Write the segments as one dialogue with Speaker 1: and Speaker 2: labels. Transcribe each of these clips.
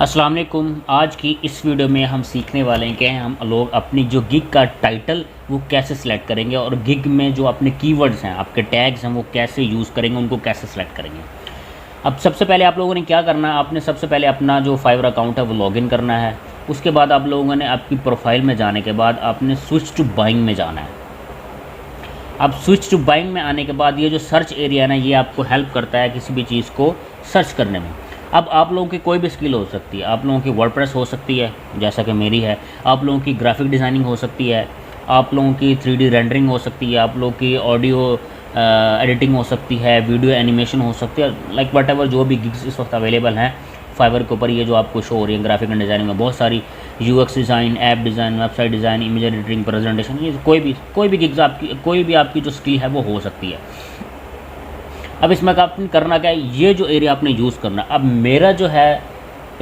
Speaker 1: अस्सलाम वालेकुम। आज की इस वीडियो में हम सीखने वाले हैं कि हम लोग अपनी जो गिग का टाइटल वो कैसे सिलेक्ट करेंगे और गिग में जो अपने कीवर्ड्स हैं, आपके टैग्स हैं, वो कैसे यूज़ करेंगे, उनको कैसे सिलेक्ट करेंगे। अब सबसे पहले आप लोगों ने क्या करना है, आपने सबसे पहले अपना जो फाइवर अकाउंट है वो लॉगिन करना है। उसके बाद आप लोगों ने आपकी प्रोफाइल में जाने के बाद आपने स्विच टू बाइंग में जाना है। अब स्विच टू बाइंग में आने के बाद ये जो सर्च एरिया है ना, ये आपको हेल्प करता है किसी भी चीज़ को सर्च करने में। अब आप लोगों की कोई भी स्किल हो सकती है, आप लोगों की वर्डप्रेस हो सकती है जैसा कि मेरी है, आप लोगों की ग्राफिक डिज़ाइनिंग हो सकती है, आप लोगों की 3D रेंडरिंग हो सकती है, आप लोगों की ऑडियो एडिटिंग हो सकती है, वीडियो एनिमेशन हो सकती है, लाइक वट एवर जो भी गिग्स इस वक्त अवेलेबल हैं फाइवर के ऊपर। ये जो आपको शो हो रही है ग्राफिक एंड डिज़ाइनिंग में बहुत सारी UX design, app design, website design, image editing, presentation, ये कोई भी गिग्स आपकी, कोई भी आपकी जो स्किल है वो हो सकती है। अब इसमें आपने करना क्या है, ये जो एरिया आपने यूज़ करना। अब मेरा जो है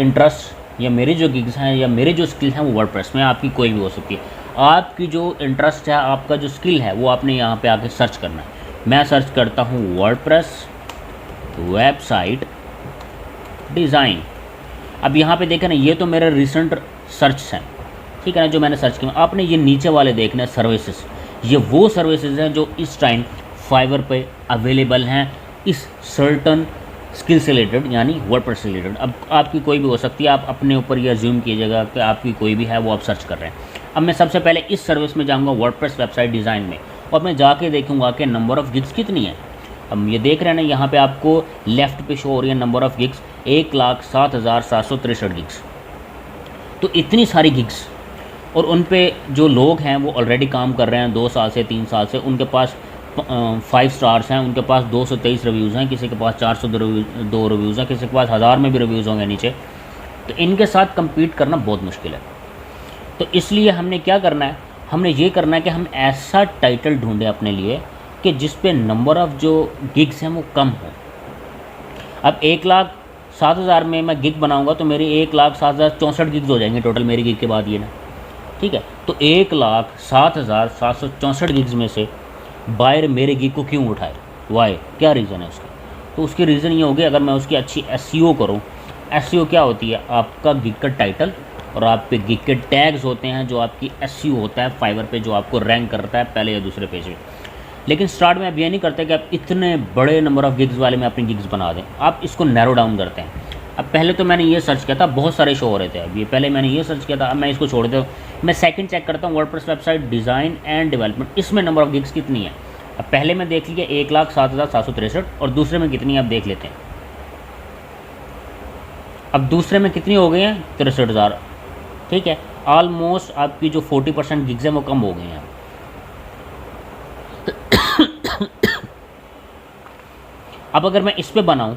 Speaker 1: इंटरेस्ट या मेरे जो गिग्स हैं या मेरे जो स्किल हैं वो वर्डप्रेस में, आपकी कोई भी हो सकती है। आपकी जो इंटरेस्ट है, आपका जो स्किल है वो आपने यहाँ पे आके सर्च करना है। मैं सर्च करता हूँ वर्डप्रेस वेबसाइट डिज़ाइन। अब यहाँ पे देखें ना, ये तो मेरे रिसेंट सर्च हैं, ठीक है ना, जो मैंने सर्च किया। आपने ये नीचे वाले देखना है सर्विसेज, ये वो सर्विसेज हैं जो इस टाइम फाइवर पे अवेलेबल हैं इस सर्टन स्किल से रिलेटेड, यानी वर्डप्रेस से रिलेटेड। अब आपकी कोई भी हो सकती है, आप अपने ऊपर ये अज्यूम कीजिएगा कि आपकी कोई भी है वो आप सर्च कर रहे हैं। अब मैं सबसे पहले इस सर्विस में जाऊँगा वर्डप्रेस वेबसाइट डिज़ाइन में, और मैं जाके देखूँगा कि नंबर ऑफ़ गिग्स कितनी है। अब ये देख रहे हैं ना, यहाँ पे आपको लेफ़्ट पे शो हो रही है नंबर ऑफ़ गिग्स 1,07,763 गिग्स। तो इतनी सारी गिग्स, और उन पे जो लोग हैं वो ऑलरेडी काम कर रहे हैं 2 साल से 3 साल से, उनके पास 5 स्टार्स हैं, उनके पास 223 रिव्यूज़ हैं, किसी के पास 402 रिव्यूज़ हैं, किसी के पास 1000 में भी रिव्यूज़ होंगे नीचे। तो इनके साथ compete करना बहुत मुश्किल है। तो इसलिए हमने क्या करना है, हमने ये करना है कि हम ऐसा टाइटल ढूंढें अपने लिए कि जिस पे नंबर ऑफ़ जो गिग्स हैं वो कम हो। अब 1,07,000 में मैं गिग बनाऊँगा तो मेरी 1,07,064 गिग्स हो जाएंगे टोटल मेरी गिग के बाद ये ना, ठीक है। तो 1,07,764 गिग्स में से बायर मेरे गिग को क्यों उठाए, वाई, क्या रीज़न है उसका। तो उसकी रीज़न ये होगी, अगर मैं उसकी अच्छी एसईओ करूँ। एसईओ क्या होती है, आपका गिग का टाइटल और आप पे गिग के टैग्स होते हैं, जो आपकी एसईओ होता है फाइवर पे, जो आपको रैंक करता है पहले या दूसरे पेज में। लेकिन स्टार्ट में आप ये नहीं करते कि आप इतने बड़े नंबर ऑफ़ गिग्स वाले में अपनी गिग्स बना दें, आप इसको नैरो डाउन करते हैं। अब पहले तो मैंने ये सर्च किया था, बहुत सारे शो हो रहे थे, अब ये पहले मैंने ये सर्च किया था, अब मैं इसको छोड़ देता हूँ। मैं सेकंड चेक करता हूँ WordPress website design and development, इसमें नंबर ऑफ़ गिग्स कितनी है। अब पहले मैं देख लिया 1,07,763, और दूसरे में कितनी है अब देख लेते हैं। अब दूसरे में कितनी हो गई हैं, 63,000, ठीक है। ऑलमोस्ट आपकी जो 40% गिग्स हैं वो कम हो गई हैं। अब अगर मैं इस पे बनाऊँ,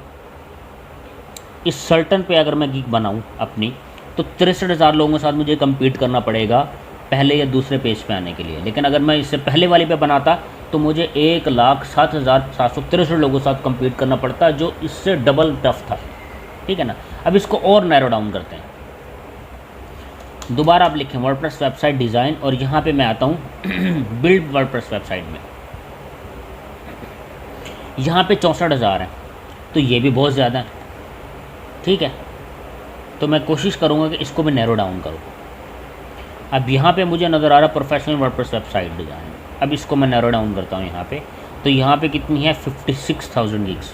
Speaker 1: इस सर्टन पे अगर मैं गिग बनाऊँ अपनी, तो 63,000 लोगों के साथ मुझे कम्पीट करना पड़ेगा पहले या दूसरे पेज पे आने के लिए। लेकिन अगर मैं इससे पहले वाली पे बनाता तो मुझे 1,07,763 लोगों के साथ कम्पीट करना पड़ता, जो इससे डबल टफ था, ठीक है ना। अब इसको और नैरो डाउन करते हैं। दोबारा आप लिखें वर्डप्रेस वेबसाइट डिज़ाइन, और यहाँ पे मैं आता हूँ बिल्ड वर्डप्रेस वेबसाइट में। यहाँ पे 64,000 है, तो ये भी बहुत ज़्यादा है, ठीक है। तो मैं कोशिश करूँगा कि इसको भी नैरो डाउन करूँ। अब यहाँ पे मुझे नज़र आ रहा प्रोफेशनल वर्डप्रेस वेबसाइट डिज़ाइन। अब इसको मैं नैरो डाउन करता हूँ यहाँ पे, तो यहाँ पे कितनी है, 56,000 गिग्स।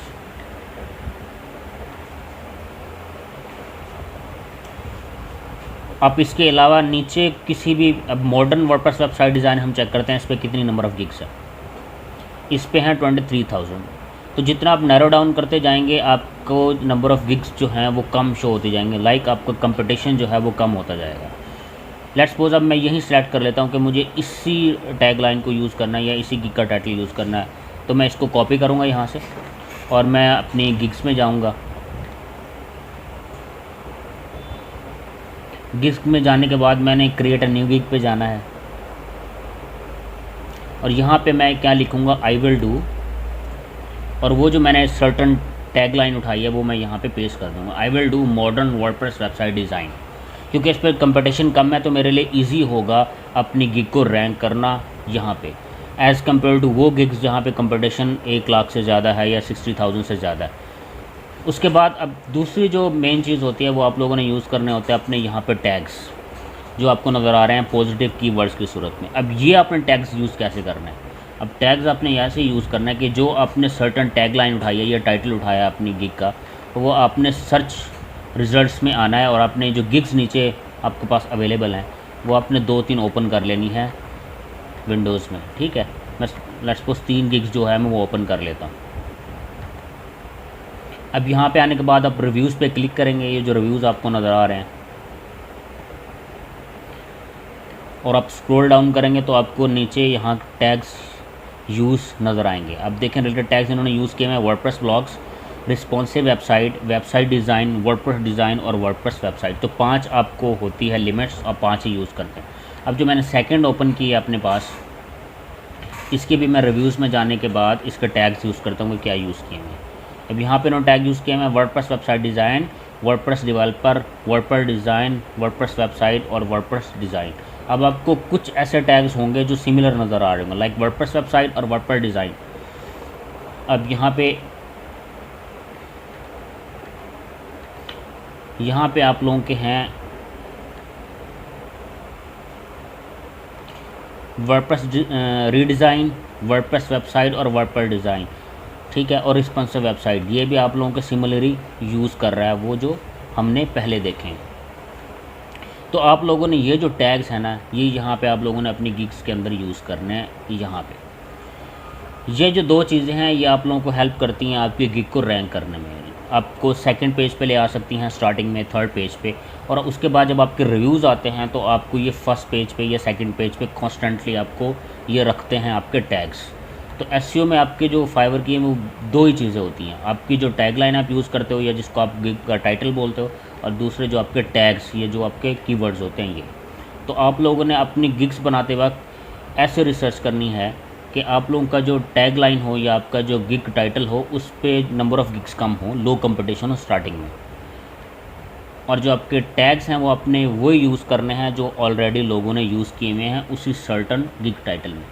Speaker 1: आप इसके अलावा नीचे किसी भी, अब मॉडर्न वर्डप्रेस वेबसाइट डिज़ाइन हम चेक करते हैं, इस पर कितनी नंबर ऑफ़ गिग्स है। इस पे हैं 23,000। तो जितना आप नैरो डाउन करते जाएंगे, आपको नंबर ऑफ़ गिग्स जो हैं वो कम शो होते जाएंगे, लाइक आपका कंपटीशन जो है वो कम होता जाएगा। लेट्स सपोज अब मैं यही सेलेक्ट कर लेता हूँ कि मुझे इसी टैगलाइन को यूज़ करना है या इसी गिग का टाइटल यूज़ करना है। तो मैं इसको कॉपी करूँगा यहाँ से, और मैं अपनी गिग्स में जाऊँगा। गिग्स में जाने के बाद मैंने क्रिएट अ न्यू गिग पे जाना है, और यहाँ पे मैं क्या लिखूँगा, आई विल डू, और वो जो मैंने सर्टन टैगलाइन उठाई है वो मैं यहाँ पे पेस्ट कर दूँगा, I will do modern WordPress website design. क्योंकि इस पर कंपटीशन कम है, तो मेरे लिए इजी होगा अपनी गिग को रैंक करना यहाँ पे, एज़ कम्पेयर टू वो गिग्स जहाँ पे कंपटीशन 1 लाख से ज़्यादा है या 60,000 से ज़्यादा है। उसके बाद अब दूसरी जो मेन चीज़ होती है वो आप लोगों ने यूज़ करने होते हैं अपने यहाँ पे टैग्स, जो आपको नज़र आ रहे हैं पॉजिटिव कीवर्ड्स की सूरत में। अब ये आपने टैग्स यूज़ कैसे करना है? अब टैग्स आपने ऐसे यूज़ करना है कि जो आपने सर्टन टैग लाइन उठाई है या टाइटल उठाया है अपनी गिग का, तो वो आपने सर्च रिजल्ट्स में आना है और आपने जो गिग्स नीचे आपके पास अवेलेबल हैं वो आपने 2-3 ओपन कर लेनी है विंडोज़ में, ठीक है। मैं लेट्स सपोज 3 गिग्स जो है मैं वो ओपन कर लेता हूँ। अब यहाँ पे आने के बाद आप रिव्यूज़ पे क्लिक करेंगे, ये जो रिव्यूज़ आपको नज़र आ रहे हैं, और आप स्क्रॉल डाउन करेंगे तो आपको नीचे यहाँ टैग्स यूज़ नज़र आएंगे। अब देखें रिलेटेड टैग्स इन्होंने यूज़ किए हैं WordPress blogs, responsive website, website design, WordPress design और वर्डप्रेस वेबसाइट। तो 5 आपको होती है लिमिट्स और 5 ही यूज़ करते हैं। अब जो मैंने सेकंड ओपन की है अपने पास, इसके भी मैं रिव्यूज़ में जाने के बाद इसके टैग्स यूज़ करता हूँ कि क्या यूज़ किए हैं। अब यहाँ पे इन्होंने टैग यूज़ किया है WordPress website design, WordPress developer, WordPress design, WordPress website और वर्डप्रेस डिज़ाइन। अब आपको कुछ ऐसे टैग्स होंगे जो सिमिलर नज़र आ रहे होंगे, लाइक वर्डप्रेस वेबसाइट और वर्डप्रेस डिज़ाइन। अब यहाँ पे आप लोगों के हैं वर्डप्रेस रीडिज़ाइन, वर्डप्रेस वेबसाइट और वर्डप्रेस डिज़ाइन, ठीक है, और रिस्पॉन्सिव वेबसाइट। ये भी आप लोगों के सिमिलरली यूज़ कर रहा है वो जो हमने पहले देखे हैं। तो आप लोगों ने ये जो टैग्स हैं ना, ये यहाँ पे आप लोगों ने अपनी गिग्स के अंदर यूज़ करने हैं। यहाँ पे ये जो 2 चीज़ें हैं ये आप लोगों को हेल्प करती हैं आपकी गिग को रैंक करने में। आपको सेकंड पेज पे ले आ सकती हैं स्टार्टिंग में, थर्ड पेज पे, और उसके बाद जब आपके रिव्यूज़ आते हैं तो आपको ये फर्स्ट पेज पे या सेकंड पेज पे कॉन्स्टेंटली आपको ये रखते हैं आपके टैग्स। तो एसईओ में आपके जो फाइवर की है वो 2 ही चीज़ें होती हैं, आपकी जो टैगलाइन आप यूज़ करते हो या जिसको आप गिग का टाइटल बोलते हो, और दूसरे जो आपके टैग्स, ये जो आपके कीवर्ड्स होते हैं ये। तो आप लोगों ने अपनी गिग्स बनाते वक्त ऐसे रिसर्च करनी है कि आप लोगों का जो टैग लाइन हो या आपका जो गिग टाइटल हो उस पर नंबर ऑफ़ गिग्स कम हो, लो कंपटीशन हो स्टार्टिंग में, और जो आपके टैग्स हैं वो अपने वो यूज़ करने हैं जो ऑलरेडी लोगों ने यूज़ किए हुए हैं उसी सर्टन गिग टाइटल में।